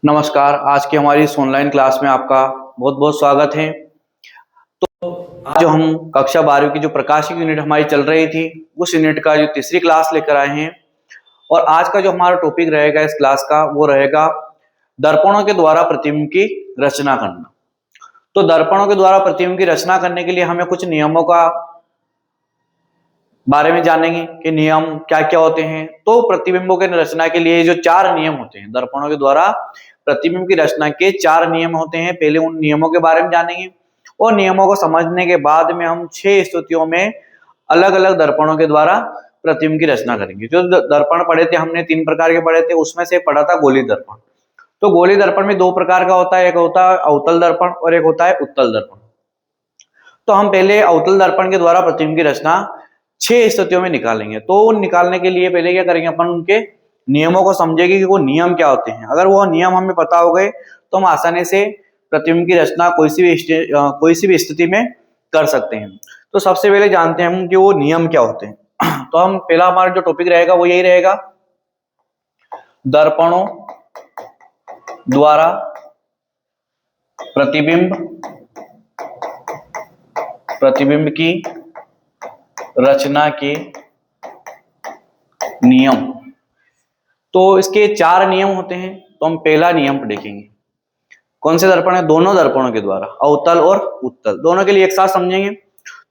नमस्कार। आज की हमारी इस ऑनलाइन क्लास में आपका बहुत बहुत स्वागत है। तो आज जो हम कक्षा 12वीं की जो प्रकाशिक यूनिट हमारी चल रही थी उस यूनिट का जो तीसरी क्लास लेकर आए हैं। और आज का जो हमारा टॉपिक रहेगा इस क्लास का वो रहेगा दर्पणों के द्वारा प्रतिबिंब की रचना करना। तो दर्पणों के द्वारा प्रतिबिंब की रचना करने के लिए हमें कुछ नियमों का बारे में जानेंगे कि नियम क्या क्या होते हैं। तो प्रतिबिंबों के रचना के लिए जो 4 नियम होते हैं, दर्पणों के द्वारा प्रतिबिंब की रचना के 4 नियम होते हैं। पहले उन नियमों के बारे में जानेंगे और नियमों को समझने के बाद में हम 6 स्थितियों में अलग अलग दर्पणों के द्वारा प्रतिबिंब की रचना करेंगे। जो दर्पण पढ़े थे हमने 3 प्रकार के पढ़े थे, उसमें से पढ़ा था गोली दर्पण। तो गोली दर्पण में 2 प्रकार का होता है, एक होता है अवतल दर्पण और एक होता है उत्तल दर्पण। तो हम पहले अवतल दर्पण के द्वारा प्रतिबिंब की रचना 6 स्थितियों में निकालेंगे। तो निकालने के लिए पहले क्या करेंगे, अपन उनके नियमों को समझेंगे कि वो नियम क्या होते हैं। अगर वो नियम हमें पता हो गए तो हम आसानी से प्रतिबिंब की रचना कोई सी भी स्थिति में कर सकते हैं। तो सबसे पहले जानते हैं हम कि वो नियम क्या होते हैं। तो हम पहला हमारा जो टॉपिक रहेगा वो यही रहेगा, दर्पणों द्वारा प्रतिबिंब की रचना के नियम। तो इसके 4 नियम होते हैं। तो हम पहला नियम देखेंगे, कौन से दर्पण है, दोनों दर्पणों के द्वारा, अवतल और उत्तल दोनों के लिए एक साथ समझेंगे।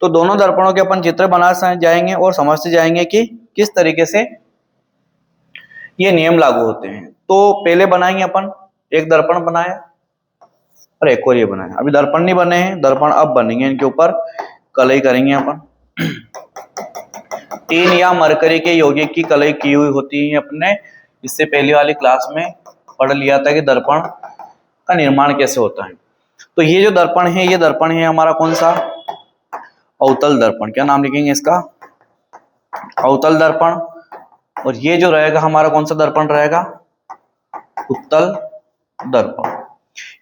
तो दोनों दर्पणों के अपन चित्र बना जाएंगे और समझते जाएंगे कि किस तरीके से ये नियम लागू होते हैं। तो पहले बनाएंगे अपन, एक दर्पण बनाया और एक और ये बनाया। अभी दर्पण नहीं बने हैं, दर्पण अब बनेंगे, इनके ऊपर कलई करेंगे अपन। टीन या मरकरी के यौगिक की कलई की हुई होती है। अपने इससे पहले वाली क्लास में पढ़ लिया था कि दर्पण का निर्माण कैसे होता है। तो ये जो दर्पण है, ये दर्पण है हमारा कौन सा, अवतल दर्पण। क्या नाम लिखेंगे इसका, अवतल दर्पण। और ये जो रहेगा हमारा कौन सा दर्पण रहेगा, उत्तल दर्पण।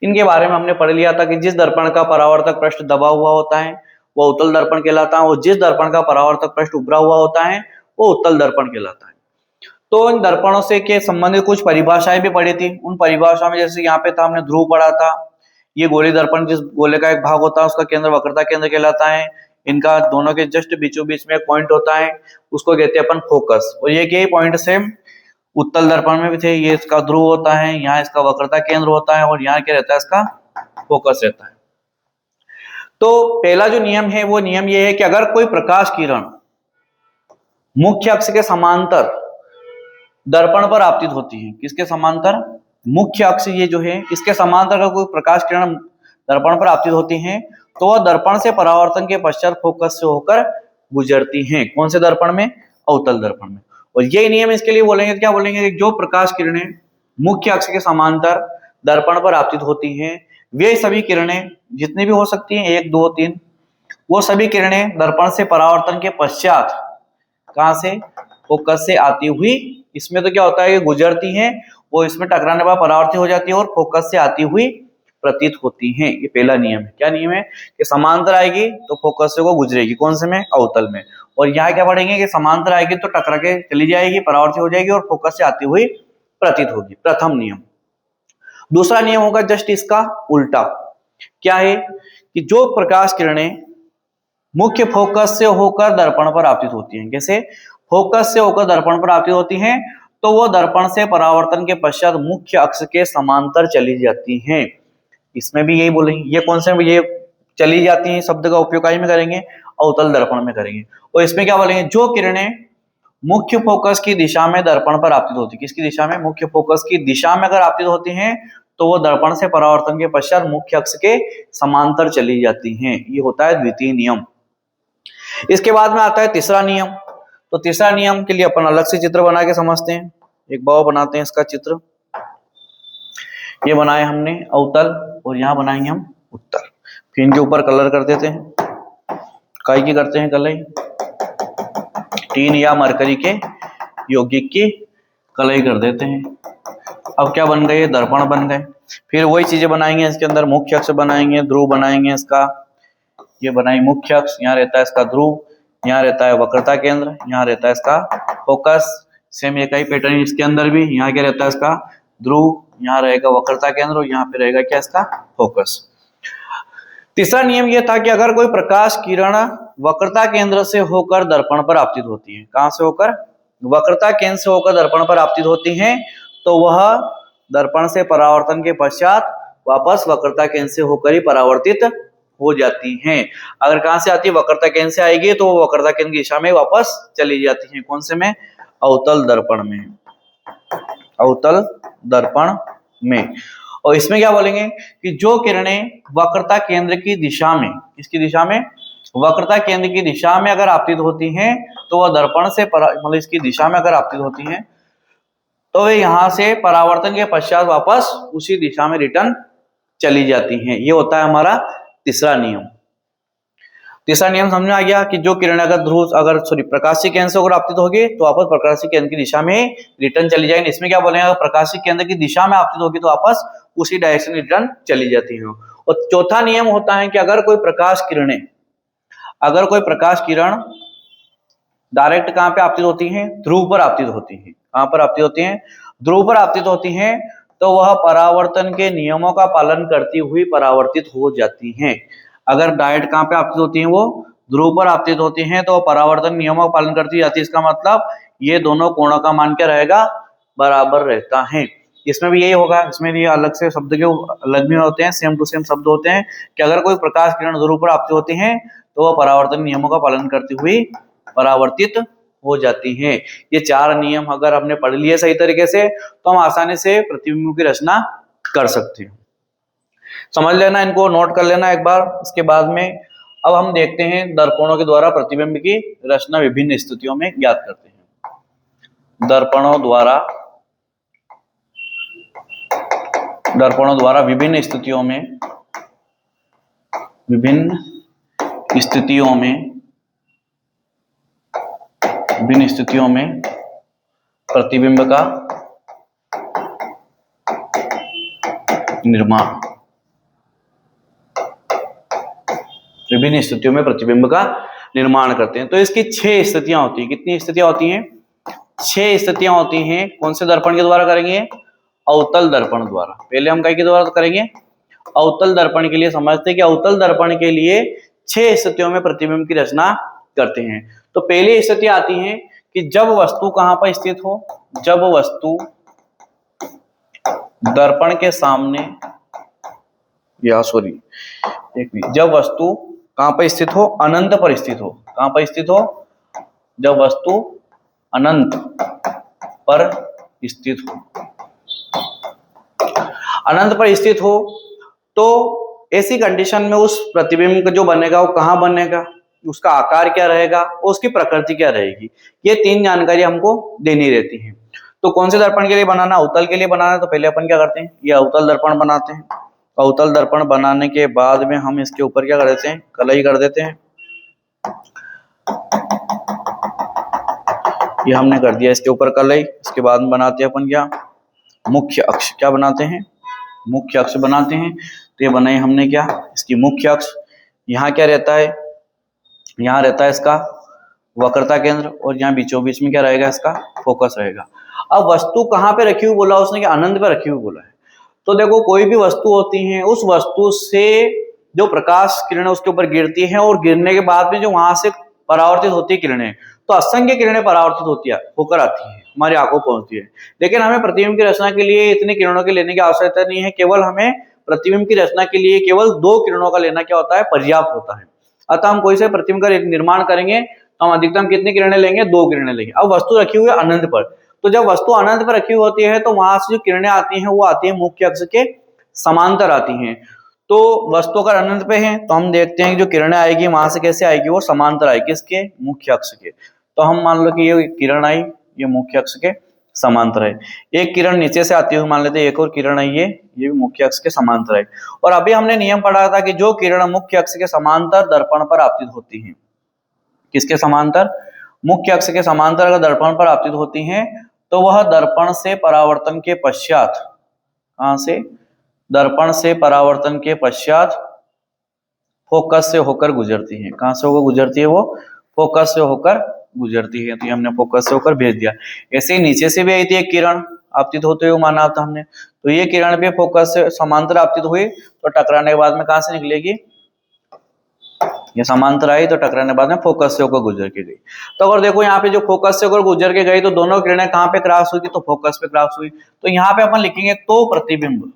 इनके बारे में हमने पढ़ लिया था कि जिस दर्पण का परावर्तक पृष्ठ दबा हुआ होता है वो उत्तल दर्पण कहलाता है, और जिस दर्पण का परावर्तक पृष्ठ उभरा हुआ होता है वो उत्तल दर्पण कहलाता है। तो इन दर्पणों से के संबंधित कुछ परिभाषाएं भी पढ़ी थी। उन परिभाषाओं में जैसे यहाँ पे था, हमने ध्रुव पढ़ा था। ये गोली दर्पण, जिस गोले का एक भाग होता है उसका केंद्र वक्रता केंद्र कहलाता है। इनका दोनों के जस्ट बीचों बीच में एक पॉइंट होता है, उसको कहते हैं अपन फोकस। और ये यही पॉइंट सेम उत्तल दर्पण में भी थे। ये इसका ध्रुव होता है, यहाँ इसका वक्रता केंद्र होता है और यहाँ क्या रहता है, इसका फोकस रहता है। तो पहला जो नियम है वो नियम ये है कि अगर कोई प्रकाश किरण मुख्य अक्ष के समांतर दर्पण पर आपतित होती है, किसके समांतर, मुख्य अक्ष ये जो है इसके समांतर अगर कोई प्रकाश किरण दर्पण पर आपतित होती है तो वह दर्पण से परावर्तन के पश्चात फोकस से होकर गुजरती हैं। कौन से दर्पण में, अवतल दर्पण में। और ये नियम इसके लिए बोलेंगे, क्या बोलेंगे, कि जो प्रकाश किरणें मुख्य अक्ष के समांतर दर्पण पर आपतित होती हैं वे सभी किरणें, जितनी भी हो सकती हैं 1 2 3, वो सभी किरणें दर्पण से परावर्तन के पश्चात कहां से, फोकस से आती हुई, इसमें तो क्या होता है कि गुजरती हैं, वो इसमें टकराने पर परावर्तित हो जाती है और फोकस से आती हुई प्रतीत होती हैं। ये पहला नियम है। क्या नियम है कि समांतर आएगी तो फोकस से वो गुजरेगी, कौन से में, अवतल में। और यहाँ क्या पढ़ेंगे कि समांतर आएगी तो टकरा के चली जाएगी, परावर्तित हो जाएगी और फोकस से आती हुई प्रतीत होगी, प्रथम नियम। दूसरा नियम होगा जस्ट इसका उल्टा। क्या है कि जो प्रकाश किरणें मुख्य फोकस से होकर दर्पण पर आपतित होती हैं, कैसे, फोकस से होकर दर्पण पर आपतित होती हैं तो वो दर्पण से परावर्तन के पश्चात मुख्य अक्ष के समांतर चली जाती हैं। इसमें भी यही बोलेंगे, ये कौन से, ये चली जाती हैं शब्द का उपयोग में करेंगे, अवतल दर्पण में करेंगे। और इसमें क्या बोलेंगे, जो किरणें मुख्य फोकस की दिशा में दर्पण पर आपतित होती, किसकी दिशा में, मुख्य फोकस की दिशा में अगर आपतित होती हैं तो वो दर्पण से परावर्तन के पश्चात मुख्य अक्ष के समांतर चली जाती हैं। ये होता है द्वितीय नियम। इसके बाद में आता है तीसरा नियम। तो तीसरा नियम के लिए अपन अलग से चित्र बना के समझते हैं। एक बाव बनाते हैं इसका चित्र, ये बनाए हमने अवतल और यहाँ बनाएंगे हम उत्तल। फिर इनके ऊपर कलर कर देते हैं, काई की करते हैं कलई, टीन या मरकरी के यौगिक की कलई कर देते हैं। अब क्या बन गए, दर्पण बन गए। फिर वही चीजें बनाएंगे, इसके अंदर मुख्य अक्ष बनाएंगे, ध्रुव बनाएंगे इसका, ये बनाई मुख्य अक्ष, यहाँ रहता है इसका ध्रुव, यहाँ रहता है वक्रता केंद्र, यहाँ रहता है इसका फोकस। सेम एक ही पैटर्न इसके अंदर भी, यहाँ क्या रहता है इसका ध्रुव, यहाँ रहेगा वक्रता केंद्र और यहाँ पे रहेगा क्या इसका फोकस। तीसरा नियम यह था कि अगर कोई प्रकाश किरण वक्रता केंद्र से होकर दर्पण पर आपतित होती है, कहां से होकर, वक्रता केंद्र से होकर दर्पण पर आपतित होती हैं, तो वह दर्पण से परावर्तन के पश्चात वापस वक्रता केंद्र से होकर ही परावर्तित हो जाती हैं। अगर कहां से आती है, वक्रता केंद्र से आएगी तो वो वक्रता केंद्र की दिशा में वापस चली जाती हैं। कौन से में, अवतल दर्पण में, अवतल दर्पण में। और इसमें क्या बोलेंगे कि जो किरणें वक्रता केंद्र की दिशा में, किसकी दिशा में, वक्रता केंद्र की दिशा में अगर आपतित होती हैं तो वह दर्पण से मतलब इसकी दिशा में अगर आपतित होती हैं तो वे यहां से परावर्तन के पश्चात वापस उसी दिशा में रिटर्न चली जाती हैं। ये होता है हमारा तीसरा नियम। तीसरा नियम समझ में आ गया कि जो किरण अगर प्रकाशीय केंद्र से अगर आपतित होगी तो वापस प्रकाशीय केंद्र की दिशा में रिटर्न चली जाएगी। इसमें क्या बोलेंगे, अगर प्रकाशीय केंद्र की दिशा में आपतित होगी तो वापस उसी डायरेक्शन में रिटर्न चली जाती है। और चौथा नियम होता है कि अगर कोई प्रकाश किरण डायरेक्ट कहां पे आपतित होती हैं, ध्रुव पर आपतित होती हैं। कहां पर आपतित होती हैं, ध्रुव पर आपतित होती हैं, तो वह परावर्तन के नियमों का पालन करती हुई परावर्तित हो जाती हैं। अगर डायरेक्ट कहां पे आपतित होती हैं, वो ध्रुव पर आपतित होती हैं, तो परावर्तन नियमों का पालन करती जाती है। इसका मतलब ये दोनों कोणों का मान क्या रहेगा, बराबर रहता है। इसमें भी यही होगा, इसमें भी अलग से शब्द के अलग भी होते हैं, सेम टू सेम शब्द होते हैं कि अगर कोई प्रकाश किरण ध्रुव पर आपतित होती हैं तो वह परावर्तन नियमों का पालन करती हुई परावर्तित हो जाती हैं। ये चार नियम अगर हमने पढ़ लिए सही तरीके से तो हम आसानी से प्रतिबिंब की रचना कर सकते हैं। समझ लेना, इनको नोट कर लेना एक बार। इसके बाद में अब हम देखते हैं दर्पणों के द्वारा प्रतिबिंब की रचना विभिन्न स्थितियों में ज्ञात करते हैं। दर्पणों द्वारा विभिन्न स्थितियों में प्रतिबिंब का निर्माण, विभिन्न स्थितियों में प्रतिबिंब का निर्माण करते हैं। तो इसकी 6 स्थितियां होती हैं। कितनी स्थितियां होती हैं, 6 स्थितियां होती हैं। कौन से दर्पण के द्वारा करेंगे, अवतल दर्पण द्वारा। पहले हम के द्वारा करेंगे, अवतल दर्पण के लिए समझते हैं कि अवतल दर्पण के लिए 6 स्थितियों में प्रतिबिंब की रचना करते हैं। तो पहली स्थिति आती है कि जब वस्तु कहां पर स्थित हो, जब वस्तु दर्पण के सामने जब वस्तु कहां पर स्थित हो, अनंत पर स्थित हो। कहां पर स्थित हो, जब वस्तु अनंत पर स्थित हो। अनंत पर स्थित हो तो ऐसी कंडीशन में उस प्रतिबिंब जो बनेगा वो कहां बनेगा, उसका आकार क्या रहेगा, उसकी प्रकृति क्या रहेगी, ये 3 जानकारी हमको देनी रहती है। तो कौन से दर्पण के लिए बनाना, अवतल के लिए बनाना, तो पहले अपन क्या करते हैं, ये अवतल दर्पण बनाते हैं। अवतल दर्पण बनाने के बाद में हम इसके ऊपर क्या कर देते हैं, कलई कर देते हैं। ये हमने कर दिया इसके ऊपर कलई। इसके बाद में बनाते हैं अपन क्या, मुख्य अक्ष। क्या बनाते हैं, मुख्य अक्ष बनाते हैं। तो ये बनाई हमने क्या, इसकी मुख्य अक्ष। यहाँ क्या रहता है, यहाँ रहता है इसका वक्रता केंद्र और यहाँ बीचों बीच में क्या रहेगा, इसका फोकस रहेगा। अब वस्तु कहाँ पे रखी हुई बोला उसने, कि अनंत पे रखी हुई बोला है। तो देखो कोई भी वस्तु होती है, उस वस्तु से जो प्रकाश किरणें उसके ऊपर गिरती हैं और गिरने के बाद में जो वहां से परावर्तित होती है किरणें, तो असंख्य किरणें परावर्तित होती है, होकर आती है, हमारी आंखों पहुंचती है। लेकिन हमें प्रतिबिंब की रचना के लिए इतनी किरणों के लेने की आवश्यकता नहीं है। केवल हमें प्रतिबिंब की रचना के लिए केवल 2 किरणों का लेना क्या होता है, पर्याप्त होता है। अतः हम कोई से प्रतिबिंब का निर्माण करेंगे तो हम अधिकतम कितनी किरणें लेंगे, 2 किरणें लेंगे। अब वस्तु रखी हुई है अनंत पर, तो जब वस्तु अनंत पर रखी हुई होती है तो वहां से जो किरणें आती हैं वो आती है मुख्य अक्ष के समांतर आती हैं। तो वस्तु अगर अनंत पे है तो हम देखते हैं कि जो किरणें आएगी वहां से कैसे आएगी, वो समांतर आएगी, किसके, मुख्य अक्ष के। तो हम मान लो कि ये किरण आई, ये मुख्य अक्ष के समांतर है। एक किरण नीचे से आती हुई मान लेते हैं, एक और किरण आई, ये भी मुख्य अक्ष के समांतर है। और अभी हमने नियम पढ़ा था कि जो किरण मुख्य अक्ष के समांतर दर्पण पर आपतित होती हैं, किसके समांतर, मुख्य अक्ष के समांतर अगर दर्पण पर आपतित होती हैं तो वह दर्पण से परावर्तन के पश्चात, कहां से, दर्पण से परावर्तन के पश्चात फोकस से होकर गुजरती है। कहां से होकर गुजरती है, वो फोकस से होकर गुजरती है। तो ये हमने फोकस से होकर भेज दिया। ऐसे ही नीचे से भी आई थी एक किरण, आपतित होते हुए माना था हमने। तो ये किरण भी फोकस से समांतर आपतित हुई तो टकराने के बाद में कहां से निकलेगी, ये समांतर आई तो टकराने के बाद में फोकस से होकर गुजर के गई। तो अगर देखो यहाँ पे जो फोकस से होकर गुजर के गई तो दोनों किरणें कहां पे क्रॉस हुई थी, तो फोकस पे क्रॉस हुई। तो यहाँ पे अपन लिखेंगे तो प्रतिबिंब,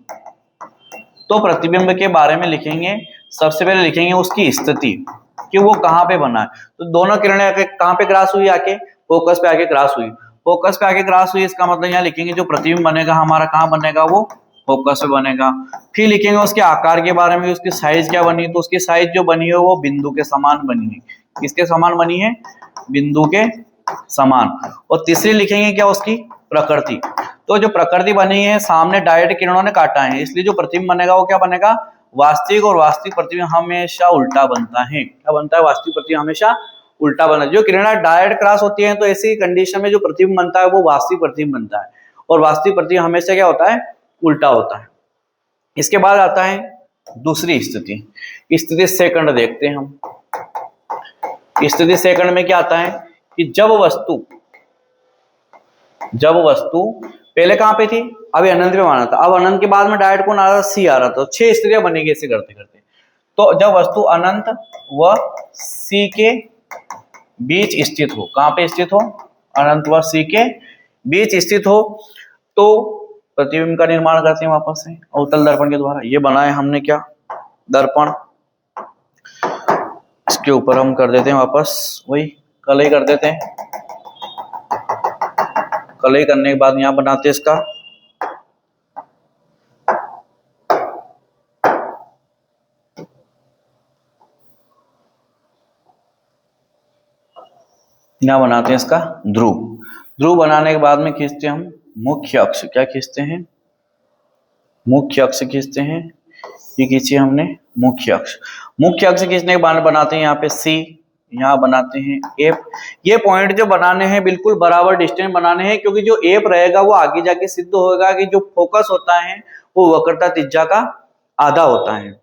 तो प्रतिबिंब के बारे में लिखेंगे। सबसे पहले लिखेंगे उसकी स्थिति कि वो कहाँ पे बना है। तो दोनों किरणें आके कहाँ पे क्रॉस हुई, आके फोकस पे आके क्रॉस हुई। फोकस पे आके क्रॉस हुई इसका मतलब यहाँ लिखेंगे जो प्रतिबिंब बनेगा हमारा कहाँ बनेगा, वो फोकस पे बनेगा। फिर लिखेंगे उसके आकार के बारे में, उसकी साइज क्या बनी है। तो उसकी साइज जो बनी है वो बिंदु के समान बनी है। किसके समान बनी है, बिंदु के समान। और तीसरी लिखेंगे क्या, उसकी प्रकृति। तो जो प्रकृति बनी है सामने डायरेक्ट किरणों ने काटा है, इसलिए जो प्रतिबिंब बनेगा वो क्या बनेगा, वास्तविक। और वास्तविक प्रतिबिंब हमेशा उल्टा बनता है। क्या बनता है, वास्तविक प्रतिबिंब हमेशा उल्टा बनता है। जो किरणें डायरेक्ट क्रॉस होती हैं तो ऐसी कंडीशन में जो प्रतिबिंब बनता है वो वास्तविक प्रतिबिंब बनता है, और वास्तविक प्रतिबिंब हमेशा क्या होता है, उल्टा होता है। इसके बाद आता है दूसरी स्थिति, स्थिति सेकंड देखते हैं हम। स्थिति सेकंड में क्या आता है कि जब वस्तु पहले कहां पे थी, अभी अनंत पे माना था, अब अनंत के बाद में डायरेक्ट कौन आ रहा था, सी आ रहा था। 6 स्थितियां बनेगी ऐसे करते करते। तो जब वस्तु अनंत व सी के बीच स्थित हो, कहां पे स्थित हो, अनंत व सी के बीच स्थित हो, तो प्रतिबिंब का निर्माण करते हैं वापस से अवतल दर्पण के द्वारा। ये बनाए हमने क्या, दर्पण। इसके ऊपर हम कर देते हैं वापस वही कलई कर देते हैं। कलई करने के बाद यहां बनाते हैं इसका यहां बनाते हैं इसका ध्रुव। ध्रुव बनाने के बाद में खींचते हैं हम मुख्य अक्ष। क्या खींचते हैं, मुख्य अक्ष खींचते हैं। ये खींचे हमने मुख्य अक्ष। मुख्य अक्ष खींचने के बाद बनाते हैं यहाँ पे सी, यहाँ बनाते हैं एफ। ये पॉइंट जो बनाने हैं बिल्कुल बराबर डिस्टेंस बनाने हैं, क्योंकि जो एफ रहेगा वो आगे जाके सिद्ध होगा कि जो फोकस होता है वो वक्रता त्रिज्या का आधा होता है।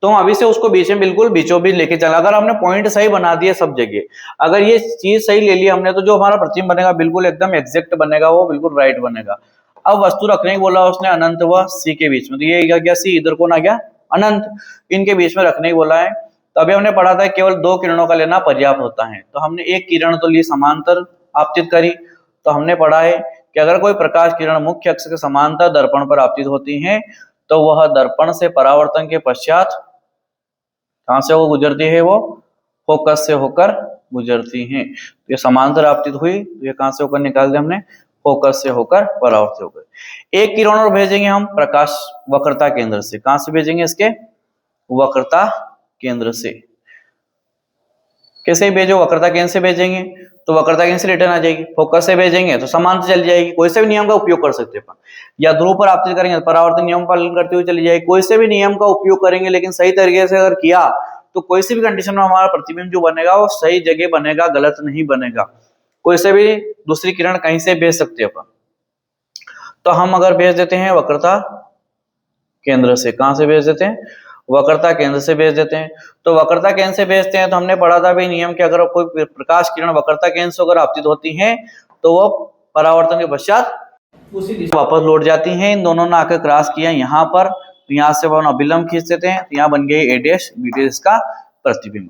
तो अभी से उसको बीच में बिल्कुल बीचों बीच लेके चला। अगर हमने पॉइंट सही बना दिए सब जगह, अगर ये चीज सही ले ली हमने, तो जो हमारा प्रतिबिंब बनेगा बिल्कुल एकदम एग्जैक्ट बनेगा, वो बिल्कुल राइट बनेगा। अब वस्तु रखने को बोला उसने अनंत व सी के बीच में, तो ये क्या गया सी, इधर कौन आ गया अनंत, इनके बीच में रखने को बोला है। तो अभी हमने पढ़ा था केवल 2 किरणों का लेना पर्याप्त होता है। तो हमने एक किरण तो ली समांतर आपतित करी। तो हमने पढ़ा है कि अगर कोई प्रकाश किरण मुख्य अक्ष के समांतर दर्पण पर आपतित होती है तो वह दर्पण से परावर्तन के पश्चात कहां से वो गुजरती है, वो फोकस से होकर गुजरती हैं। तो ये समांतर आपतित हुई, तो ये कहां से होकर निकाल दिया हमने, फोकस से होकर परावर्तित होकर। एक किरण और भेजेंगे हम प्रकाश वक्रता केंद्र से। कहां से भेजेंगे, इसके वक्रता केंद्र से। कैसे भेजो, वक्रता केंद्र से भेजेंगे तो वक्रता केंद्र से रिटर्न आ जाएगी। फोकस से भेजेंगे तो समांतर चली जाएगी। कोई से भी नियम का उपयोग कर सकते हैं। या ध्रुव पर आपतित करेंगे परावर्तन नियम पालन करते हुए चली जाएगी। कोई से भी नियम का उपयोग करेंगे, लेकिन सही तरीके से अगर किया तो कोई सी भी कंडीशन में हमारा प्रतिबिंब जो बनेगा वो सही जगह बनेगा, गलत नहीं बनेगा। कोई से भी दूसरी किरण कहीं से भेज सकते हैं अपन। तो हम अगर भेज देते हैं वक्रता केंद्र से, कहां से भेज देते हैं, वक्रता केंद्र से भेज देते हैं। तो वक्रता केंद्र से भेजते हैं तो हमने पढ़ा था भाई नियम कि अगर कोई प्रकाश किरण वक्रता केंद्र से अगर आपतित होती है तो वो परावर्तन के पश्चात उसी दिशा वापस लौट जाती हैं। इन दोनों ने आकर क्रॉस किया यहाँ पर, तो यहाँ से अपन अभिलंब खींच देते हैं, तो यहाँ बन गई ए डैश बी डैश का प्रतिबिंब।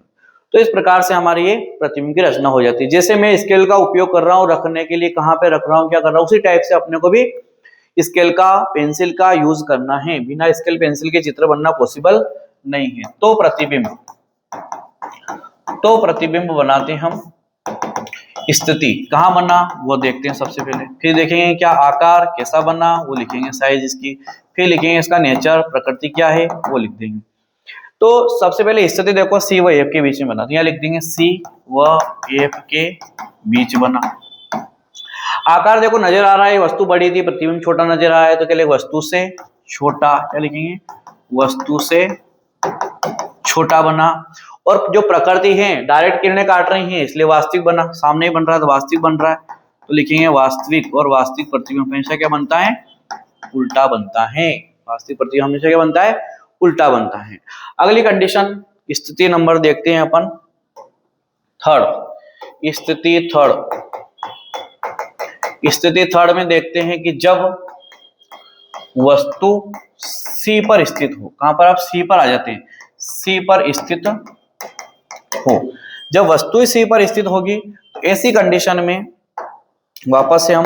तो इस प्रकार से हमारी ये प्रतिबिंब की रचना हो जाती है। जैसे मैं स्केल का उपयोग कर रहा हूँ रखने के लिए, कहाँ पे रख रहा हूँ, क्या कर रहा हूँ, उसी टाइप से अपने को भी स्केल का पेंसिल का यूज करना है। बिना स्केल पेंसिल के चित्र बनना पॉसिबल नहीं है। तो प्रतिबिंब बनाते हम। स्थिति कहाँ बना वो देखते हैं सबसे पहले, फिर देखेंगे क्या आकार कैसा बना वो लिखेंगे, साइज इसकी, फिर लिखेंगे इसका नेचर प्रकृति क्या है वो लिख देंगे। तो सबसे पहले स्थिति देखो सी व एफ के बीच में बना, तो यहाँ लिख देंगे सी व एफ के बीच बना। आकार देखो नजर आ रहा है, वस्तु बड़ी थी प्रतिबिंब छोटा नजर आ रहा है, तो क्या लिखेंगे वस्तु से छोटा, क्या लिखेंगे वस्तु से छोटा बना। और जो प्रकृति है डायरेक्ट किरणें काट रही हैं इसलिए वास्तविक बना, सामने ही बन रहा है तो वास्तविक बन रहा है, तो लिखेंगे वास्तविक। और वास्तविक प्रतिबिंब हमेशा क्या बनता है, उल्टा बनता है। वास्तविक प्रतिबिंब हमेशा क्या बनता है, उल्टा बनता है। अगली कंडीशन स्थिति नंबर देखते हैं अपन थर्ड। स्थिति थर्ड, स्थिति थर्ड में देखते हैं कि जब वस्तु सी पर स्थित हो, कहां पर आप सी पर आ जाते हैं, सी पर स्थित हो, जब वस्तु सी पर स्थित होगी तो ऐसी कंडीशन में वापस से हम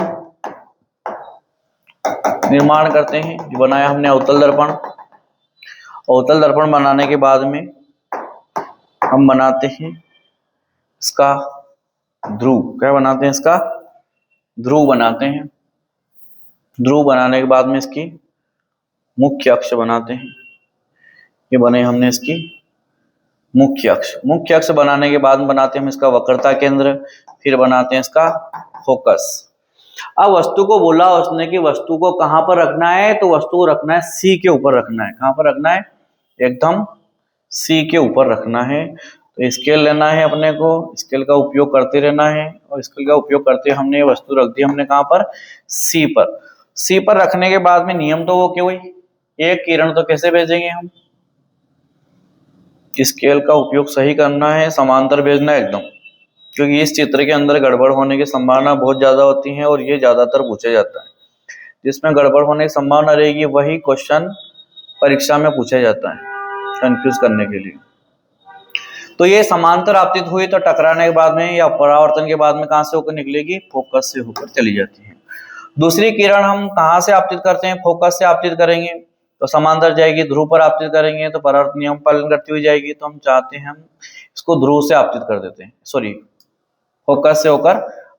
निर्माण करते हैं, जो बनाया हमने अवतल दर्पण। अवतल दर्पण बनाने के बाद में हम बनाते हैं इसका ध्रुव। क्या बनाते हैं? इसका ध्रुव बनाते हैं। ध्रुव बनाने के बाद में इसकी मुख्य अक्ष बनाते हैं। ये बने हमने इसकी मुख्य अक्ष। मुख्य अक्ष बनाने के बाद में बनाते हैं हम इसका वक्रता केंद्र, फिर बनाते हैं इसका फोकस। अब वस्तु को बोला उसने कि वस्तु को कहां पर रखना है, तो वस्तु को रखना है सी के ऊपर रखना है। कहां पर रखना है? एकदम सी के ऊपर रखना है। तो स्केल लेना है अपने को, स्केल का उपयोग करते रहना है, और स्केल का उपयोग करते हमने वस्तु रख दी हमने कहां पर? सी पर। सी पर रखने के बाद में नियम तो वो क्या हुई, एक किरण तो कैसे भेजेंगे हम? स्केल का उपयोग सही करना है, समांतर भेजना है एकदम, क्योंकि इस चित्र के अंदर गड़बड़ होने की संभावना बहुत ज्यादा होती है और ये ज्यादातर पूछा जाता है। जिसमें गड़बड़ होने की संभावना रहेगी वही क्वेश्चन परीक्षा में पूछा जाता है, कंफ्यूज करने के लिए। तो ये समांतर आपतित हुई तो टकराने के बाद में या परावर्तन के बाद में कहां से होकर निकलेगी? फोकस से होकर चली जाती है। दूसरी किरण हम कहां से आपतित करते हैं? फोकस से आपतित करेंगे तो समांतर जाएगी, ध्रुव पर आपतित करेंगे तो परावर्तन नियम पालन करती हुई जाएगी। तो हम चाहते हैं हम इसको ध्रुव से आपतित कर देते हैं, सॉरी फोकस से होकर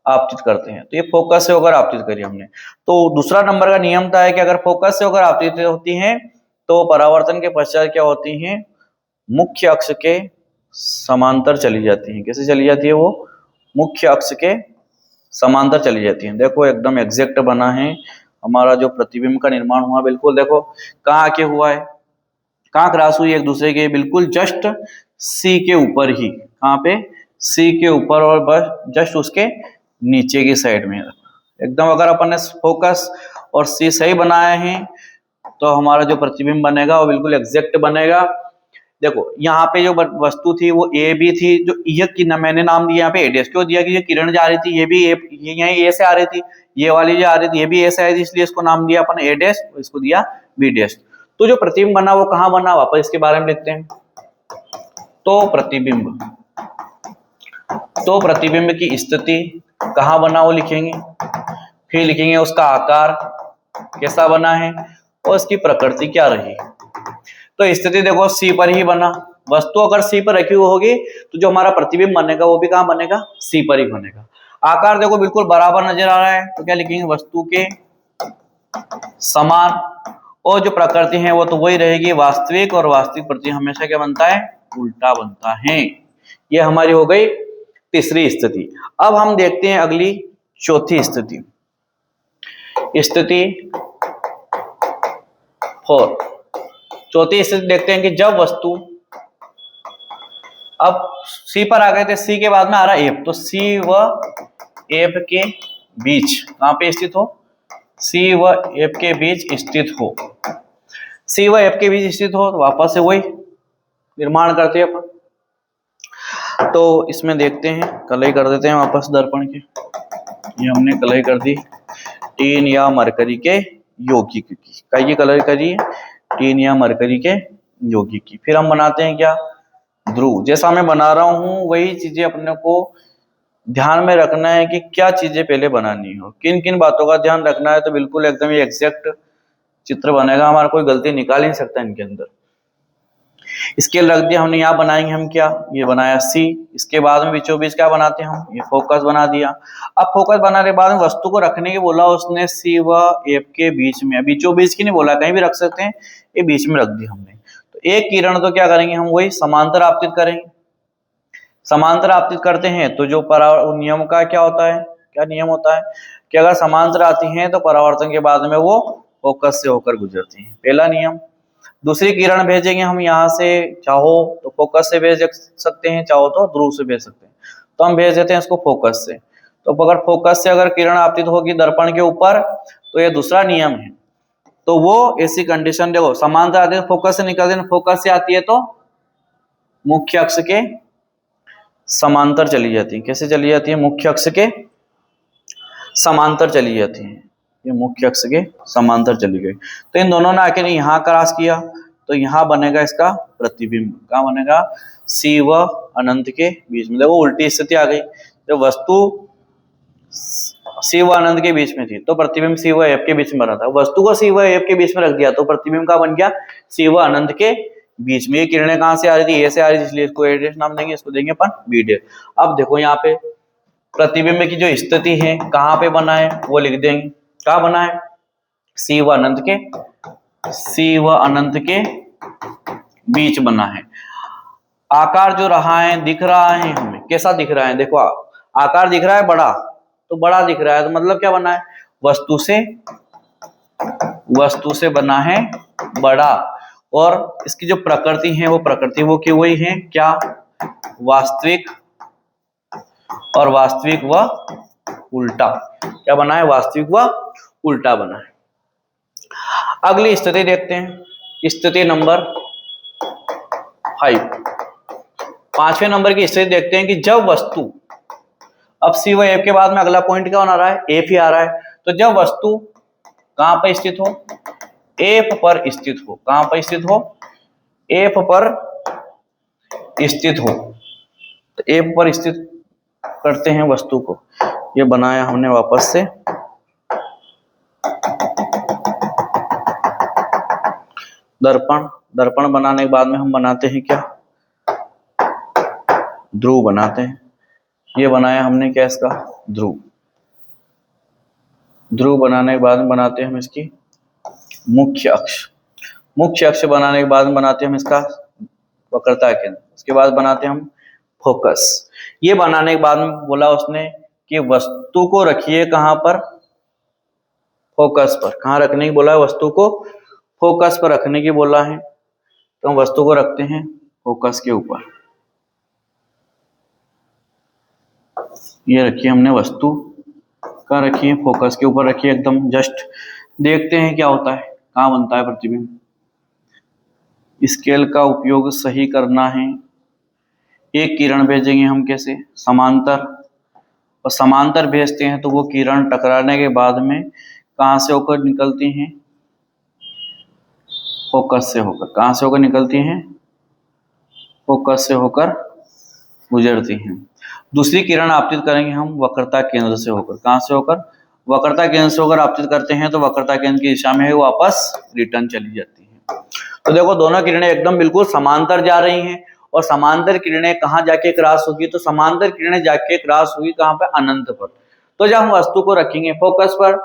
आपतित करते हैं। तो ये फोकस से होकर आपतित करी हमने। तो दूसरा नंबर का नियम था है कि अगर फोकस से होकर आपतित होती हैं तो परावर्तन के पश्चात क्या होती हैं? मुख्य अक्ष के समांतर चली जाती हैं। कैसे चली जाती है वो? मुख्य अक्ष के समांतर चली जाती हैं। देखो एकदम एग्जैक्ट बना है हमारा जो प्रतिबिंब का निर्माण हुआ, बिल्कुल देखो कहाँ आके हुआ है, कहाँ क्रॉस हुई एक दूसरे के, बिल्कुल जस्ट सी के ऊपर ही। कहाँ पे? सी के ऊपर, और बस जस्ट उसके नीचे की साइड में एकदम। अगर अपन ने फोकस और सी सही बनाए हैं तो हमारा जो प्रतिबिंब बनेगा वो बिल्कुल एग्जैक्ट बनेगा। देखो यहाँ पे जो वस्तु थी वो ए बी थी, जो ये की मैंने नाम दिया यहाँ पे ए डैश। क्यों दिया? कि ये किरण जा रही थी ये भी यही ए से आ रही थी, ये वाली जो आ रही थी ये भी ए से आ रही थी, इसलिए इसको नाम दिया अपन ए डैश, इसको दिया बी डैश। तो जो प्रतिबिंब बना वो कहाँ बना? वापस इसके बारे में लिखते हैं। तो प्रतिबिंब की स्थिति कहाँ बना वो लिखेंगे, फिर लिखेंगे उसका आकार कैसा बना है और उसकी प्रकृति क्या रही। तो स्थिति देखो सी पर ही बना। वस्तु अगर सी पर रखी हुई होगी तो जो हमारा प्रतिबिंब बनेगा वो भी कहाँ बनेगा? सी पर ही बनेगा। आकार देखो बिल्कुल बराबर नजर आ रहा है, तो क्या लिखेंगे? वस्तु के समान। और जो प्रकृति है वो तो वही रहेगी वास्तविक, और वास्तविक प्रति हमेशा क्या बनता है? उल्टा बनता है। ये हमारी हो गई तीसरी स्थिति। अब हम देखते हैं अगली चौथी स्थिति। स्थिति 4, चौथी स्थिति देखते हैं कि जब वस्तु, अब सी पर आ गए थे, सी के बाद में आ रहा एफ, तो सी व एफ के बीच कहां पे स्थित हो? सी व एफ के बीच स्थित हो। सी व एफ के बीच स्थित हो तो वापस से वही निर्माण करते हैं अपन। तो इसमें देखते हैं, कलई कर देते हैं वापस दर्पण के। ये हमने कलई कर दी टीन या मरकरी के यौगिक की। कई कलर करी है? टीन या मरकरी के यौगिक की। फिर हम बनाते हैं क्या? ध्रुव। जैसा मैं बना रहा हूं वही चीजें अपने को ध्यान में रखना है कि क्या चीजें पहले बनानी हो, किन किन बातों का ध्यान रखना है, तो बिल्कुल एकदम ये एग्जैक्ट चित्र बनेगा हमारा, कोई गलती निकाल नहीं सकता इनके अंदर। स्केल रख दिया हमने, यहाँ बनाएंगे हम क्या? ये बनाया सी। इसके बाद में बीचों बीच क्या बनाते हैं हम? ये फोकस बना दिया। अब फोकस बनाने के बाद में वस्तु को रखने के बोला उसने सी व एफ के बीच में, बीचों बीच की नहीं बोला, कहीं भी रख सकते हैं, ये बीच में रख दी हमने। तो एक किरण तो क्या करेंगे हम? वही समांतर आपतित करेंगे। समांतर आपतित करते हैं तो जो नियम का क्या होता है, क्या नियम होता है कि अगर समांतर आती हैं तो परावर्तन के बाद में वो फोकस से होकर गुजरती हैं, पहला नियम। दूसरी किरण भेजेंगे हम यहाँ से, चाहो तो फोकस से भेज सकते हैं, चाहो तो ध्रुव से भेज सकते हैं। तो हम भेज देते हैं इसको फोकस से। तो अगर फोकस से अगर किरण आपतित होगी दर्पण के ऊपर तो ये दूसरा नियम है। तो वो ऐसी कंडीशन देखो, समांतर आती है फोकस से निकलते हैं, फोकस से आती है तो मुख्य अक्ष के समांतर चली जाती है। कैसे चली जाती है? मुख्य अक्ष के समांतर चली जाती हैं, ये मुख्य अक्ष के समांतर चली गई। तो इन दोनों ने आके यहाँ क्रॉस किया, तो यहाँ बनेगा इसका प्रतिबिंब। कहाँ बनेगा? सी व अनंत के बीच में। देखो उल्टी स्थिति आ गई, जब वस्तु सी व अनंत के बीच में थी तो प्रतिबिंब सी व एफ के बीच में बना था। वस्तु को सी व एफ के बीच में रख दिया तो प्रतिबिंब का बन गया सी व अनंत के बीच में। ये किरणें कहाँ से आ रही थी? ए से आ रही थी, इसलिए इसको ए डैश नाम देंगे, इसको देंगे अपन बी डैश। अब देखो यहाँ पे प्रतिबिंब की जो स्थिति है कहाँ पे बना है वो लिख देंगे। कहाँ बना है? सी व अनंत के बीच बना है। आकार जो रहा है दिख रहा है हमें, कैसा दिख रहा है? देखो आकार दिख रहा है बड़ा, तो बड़ा दिख रहा है, तो मतलब क्या बना है? वस्तु से बना है बड़ा। और इसकी जो प्रकृति है वो की वही है क्या? वास्तविक और वास्तविक व उल्टा। क्या बना है? वास्तविक व उल्टा बना है। अगली स्थिति देखते हैं, स्थिति नंबर 5, 5वें नंबर की स्थिति देखते हैं कि जब वस्तु, अब सी व एफ के बाद में अगला पॉइंट क्या आ रहा है? एफ ही आ रहा है। तो जब वस्तु कहां पर स्थित हो? एफ पर स्थित हो। कहां पर स्थित हो? एफ पर स्थित हो। तो एफ पर स्थित करते हैं वस्तु को। ये बनाया हमने वापस से। दर्पण बनाने के बाद में हम बनाते हैं क्या? ध्रुव बनाते हैं। ये बनाया हमने क्या? इसका ध्रुव। ध्रुव बनाने के बाद में बनाते हैं हम इसकी मुख्य अक्ष बनाने के बाद में बनाते हैं हम इसका वक्रता केंद्र। उसके बाद बनाते हैं हम फोकस। ये बनाने के बाद में बोला उसने कि वस्तु को रखिए कहां पर? फोकस पर। कहां रखने की बोला है? वस्तु को फोकस पर रखने की बोला है, तो हम वस्तु को रखते हैं फोकस के ऊपर। ये रखिए हमने वस्तु का रखिए फोकस के ऊपर रखिए एकदम जस्ट। देखते हैं क्या होता है, कहां बनता है प्रतिबिंब। स्केल का उपयोग सही करना है। एक किरण भेजेंगे हम कैसे? समांतर, और समांतर भेजते हैं तो वो किरण टकराने के बाद में कहां से होकर निकलती हैं? फोकस से होकर। कहां से होकर निकलती हैं? फोकस से होकर गुजरती हैं। दूसरी किरण आपतित करेंगे हम वक्रता केंद्र से होकर। कहां से होकर? वक्रता केंद्र से होकर आपतित करते हैं तो वक्रता केंद्र की दिशा में वापस रिटर्न चली जाती है। तो देखो दोनों किरणें एकदम बिल्कुल समांतर जा रही हैं, और समांतर किरणें कहां जाके क्रॉस होगी? तो समांतर किरणें जाके क्रॉस होगी कहां पे? अनंत पर। तो जब हम वस्तु को रखेंगे फोकस पर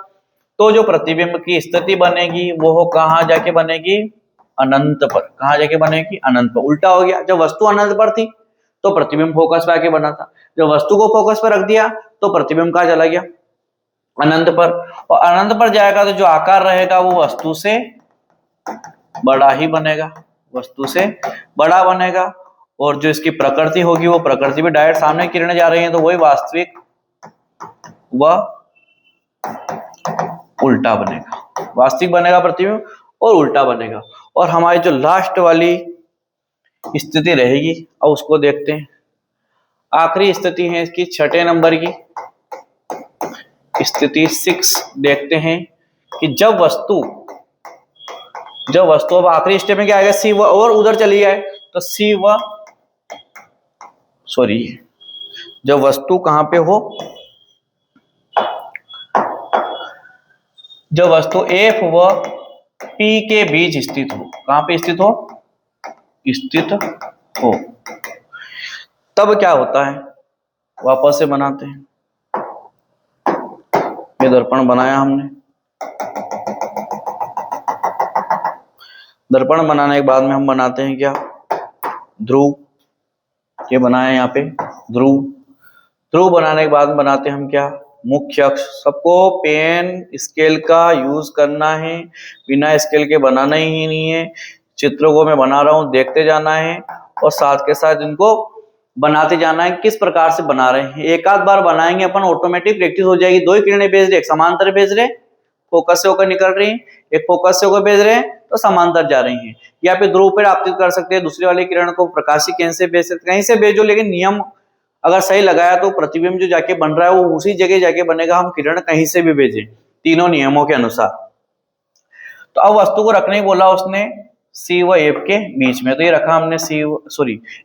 तो जो प्रतिबिंब की स्थिति बनेगी वो कहां जाके बनेगी? अनंत पर। कहां जाके बनेगी? अनंत पर। उल्टा हो गया, जब वस्तु अनंत पर थी तो प्रतिबिंब फोकस पे आके बना था, जब वस्तु को फोकस पर रख दिया तो प्रतिबिंब कहां चला गया? अनंत पर। और अनंत पर जाएगा तो जो आकार रहेगा वो वस्तु से बड़ा ही बनेगा, वस्तु से बड़ा बनेगा। और जो इसकी प्रकृति होगी वो प्रकृति भी डायरेक्ट सामने किरणें जा रही हैं तो वही वास्तविक व उल्टा बनेगा। वास्तविक बनेगा प्रतिबिंब और उल्टा बनेगा। और हमारी जो लास्ट वाली स्थिति रहेगी, अब उसको देखते हैं। आखिरी स्थिति है इसकी 6 नंबर की स्थिति 6। देखते हैं कि जब वस्तु अब आखिरी स्टेप में क्या आएगा? सी व, और उधर चली जाए तो सी व जब वस्तु कहां पे हो? जब वस्तु F व P के बीच स्थित हो। कहां पे स्थित हो? तब क्या होता है? वापस से बनाते हैं। ये दर्पण बनाया हमने। दर्पण बनाने के बाद में हम बनाते हैं क्या? ध्रुव। ये बनाया यहाँ पे ध्रुव बनाने के बाद में बनाते हैं हम क्या? मुख्य अक्ष। सबको पेन स्केल का यूज करना है, बिना स्केल के बनाना ही नहीं है। चित्रों को मैं बना रहा हूं, देखते जाना है और साथ के साथ इनको बनाते जाना है। किस प्रकार से बना रहे हैं, एक आध बार बनाएंगे अपन, ऑटोमेटिक प्रैक्टिस हो जाएगी। दो ही किरणें भेज रहे, एक समांतर भेज रहे, फोकस से होकर निकल रही है, एक फोकस से होकर भेज रहे हैं तो समांतर जा रही हैं। यहाँ पे ध्रुव पर आपतित कर सकते हैं, दूसरी वाली किरण को प्रकाशीय केंद्र से भेज सकते, कहीं से भेजो, लेकिन नियम अगर सही लगाया तो प्रतिबिंब जो जाके बन रहा है वो उसी जगह जाके बनेगा, हम किरण कहीं से भी भेजें, तीनों नियमों के अनुसार। तो अब वस्तु को रखने ही बोला उसने सी व एफ के बीच में, तो ये रखा हमने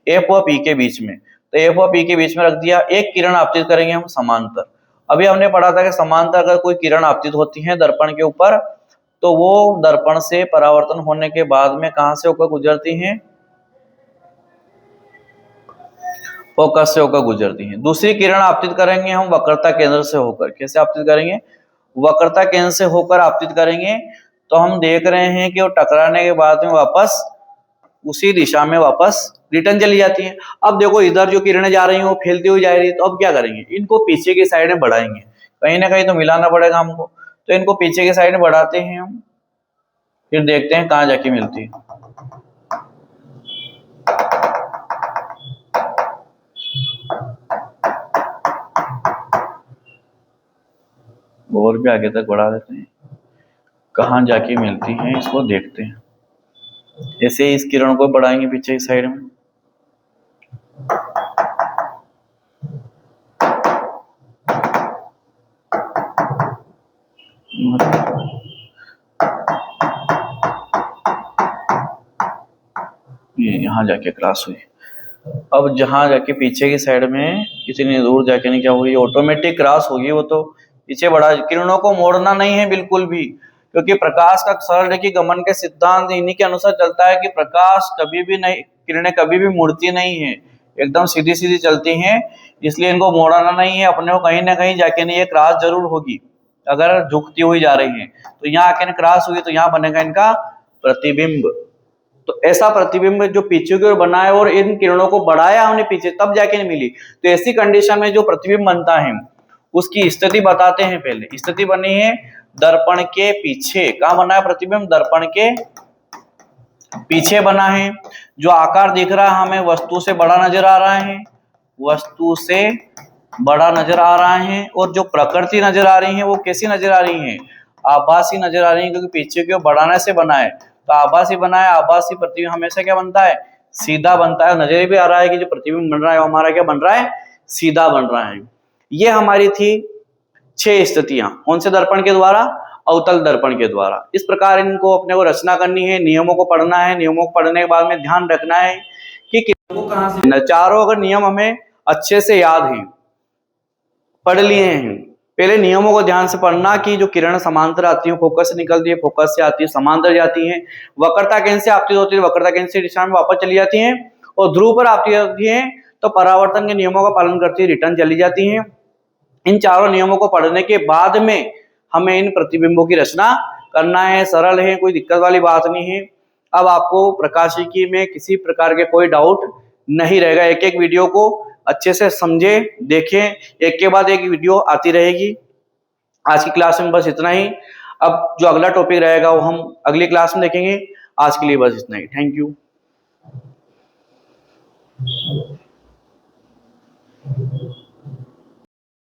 एफ व पी के बीच में, तो एफ व पी के बीच में रख दिया। एक किरण आपतित करेंगे हम समांतर। अभी हमने पढ़ा था कि समांतर अगर कोई किरण आपतित होती है दर्पण के ऊपर तो वो दर्पण से परावर्तन होने के बाद में कहां से होकर गुजरती हैं, फोकस से होकर गुजरती हैं। दूसरी किरण आपतित करेंगे हम वक्रता केंद्र से होकर। कैसे आपतित करेंगे, वक्रता केंद्र से होकर आपतित करेंगे। तो हम देख रहे हैं कि वो टकराने के बाद में वापस उसी दिशा में वापस रिटर्न चली जाती है। अब देखो इधर जो किरणें जा रही हैं वो फैलती हुई जा रही है, तो अब क्या करेंगे, इनको पीछे की साइड में बढ़ाएंगे, कहीं ना कहीं तो मिलाना पड़ेगा हमको, तो इनको पीछे की साइड में बढ़ाते हैं हम, फिर देखते हैं कहाँ जाके मिलती है। और भी आगे तक बढ़ा देते हैं, कहाँ जाके मिलती हैं इसको देखते हैं। ऐसे ही इस किरण को बढ़ाएंगे पीछे की साइड में, ये यहाँ जाके क्रॉस हुई। अब जहां जाके पीछे की साइड में इतनी दूर जाके नहीं क्या होगी, ऑटोमेटिक क्रॉस होगी, वो तो पीछे बढ़ा। किरणों को मोड़ना नहीं है बिल्कुल भी, क्योंकि प्रकाश का सरलरेखी गमन के सिद्धांत इन्हीं के अनुसार चलता है कि प्रकाश कभी भी नहीं, किरणें कभी भी मुड़ती नहीं है, एकदम सीधी सीधी चलती हैं, इसलिए इनको मोड़ना नहीं है अपने को, कहीं ना कहीं जाके नहीं ये क्रॉस जरूर होगी। अगर झुकती हुई जा रही है तो यहाँ आके क्रॉस हुई तो यहाँ बनेगा इनका प्रतिबिंब। तो ऐसा प्रतिबिंब जो पीछे की ओर बना है और इन किरणों को बढ़ाया हमने पीछे तब जाके नहीं मिली, तो ऐसी कंडीशन में जो प्रतिबिंब बनता है उसकी स्थिति बताते हैं। पहले स्थिति बनी है दर्पण के पीछे, कहां बना है प्रतिबिंब, दर्पण के पीछे बना है। जो आकार दिख रहा है हमें वस्तु से बड़ा नजर आ रहा है, वस्तु से बड़ा नजर आ रहा है, और जो प्रकृति नजर आ रही है वो कैसी नजर आ रही है, आभासी नजर आ रही है, क्योंकि पीछे की ओर बढ़ाने से बना है तो आभासी बना है। आभासी प्रतिबिंब हमेशा क्या बनता है, सीधा बनता है। नजर भी आ रहा है कि जो प्रतिबिंब बन रहा है वो हमारा क्या बन रहा है, सीधा बन रहा है। ये हमारी थी 6 स्थितियां, कौन से दर्पण के द्वारा, अवतल दर्पण के द्वारा। इस प्रकार इनको अपने को रचना करनी है, नियमों को पढ़ना है। नियमों को पढ़ने के बाद में ध्यान रखना है कि किरणों को कहां से, चारों अगर नियम हमें अच्छे से याद हैं, पढ़ लिए हैं, पहले नियमों को ध्यान से पढ़ना कि जो किरण समांतर आती है फोकस से निकलती है, फोकस से आती है समांतर जाती है, वक्रता केंद्र से आपतित होती है, वक्रता केंद्र से दिशा में वापस चली जाती है, और ध्रुव पर आपतित होती है तो परावर्तन के नियमों का पालन करती है, रिटर्न चली जाती है। इन चारों नियमों को पढ़ने के बाद में हमें इन प्रतिबिंबों की रचना करना है। सरल है, कोई दिक्कत वाली बात नहीं है। अब आपको प्रकाशिकी में किसी प्रकार के कोई डाउट नहीं रहेगा। एक एक वीडियो को अच्छे से समझे, देखें, एक के बाद एक वीडियो आती रहेगी। आज की क्लास में बस इतना ही। अब जो अगला टॉपिक रहेगा वो हम अगली क्लास में देखेंगे। आज के लिए बस इतना ही। Thank you.